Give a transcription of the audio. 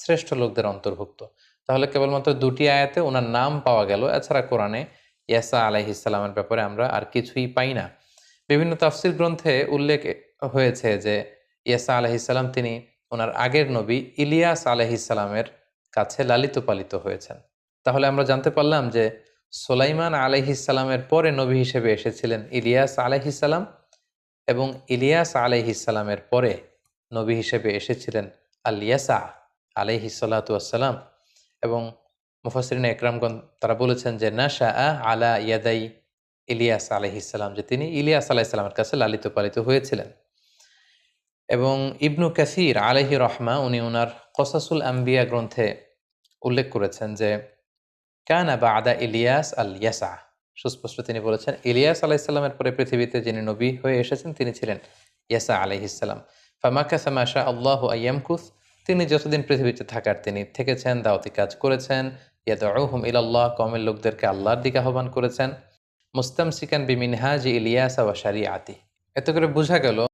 শ্রেষ্ঠ লোকদের অন্তর্ভুক্ত। তাহলে কেবলমাত্র দুটি আয়াতে ওনার নাম পাওয়া গেল, এছাড়া কোরআনে ইয়াসা আলাইহিসসালামের ব্যাপারে আমরা আর কিছুই পাই না। বিভিন্ন তাফসির গ্রন্থে উল্লেখ হয়েছে যে ইয়াসা আলাইহিসসালাম তিনি ওনার আগের নবী ইলিয়াস আলাইহিসসালামের কাছে লালিত পালিত হয়েছেন। তাহলে আমরা জানতে পারলাম যে সুলাইমান আলাইহিসসালামের পরে নবী হিসেবে এসেছিলেন ইলিয়াস আলাইহিসসালাম, এবং ইলিয়াস আলাইহিসসালামের পরে নবী হিসেবে এসেছিলেন আল ইয়াসা আলাইহিসসালাতু ওয়াসসালাম। এবং মুফাসসিরিন একরামগণ তারা বলেছেন যে নাশা আলা ইয়াদাই ইলিয়াস আলাইহিসসালাম, যে তিনি ইলিয়াস আলাইহিসসালামের কাছে লালিত পালিত হয়েছিলেন। এবং ইবনু কাসির আলাইহি রহমা উনি ওনার কসাসুল আম্বিয়া গ্রন্থে উল্লেখ করেছেন যে কানা বাদা ইলিয়াস আল ইয়াসা, সুস্পষ্ট তিনি বলেছেন ইলিয়াস আলাইহিসসালামের পরে পৃথিবীতে যিনি নবী হয়ে এসেছেন তিনি ছিলেন ইয়াসা আলাইহিসসালাম। ফামাকাসা মাশা আল্লাহু আইয়ামকুস, তিনি যতদিন পৃথিবীতে থাকার তিনি থেকেছেন, দাওয়াতি কাজ করেছেন, ইয়াদউহুম ইলাল্লাহ, কওমের লোকদেরকে আল্লাহর দিকে আহ্বান করেছেন, মুস্তামসিকান বিমিনহাজি ইলিয়াসা ওয়া শারিআতি। এতে করে বোঝা গেল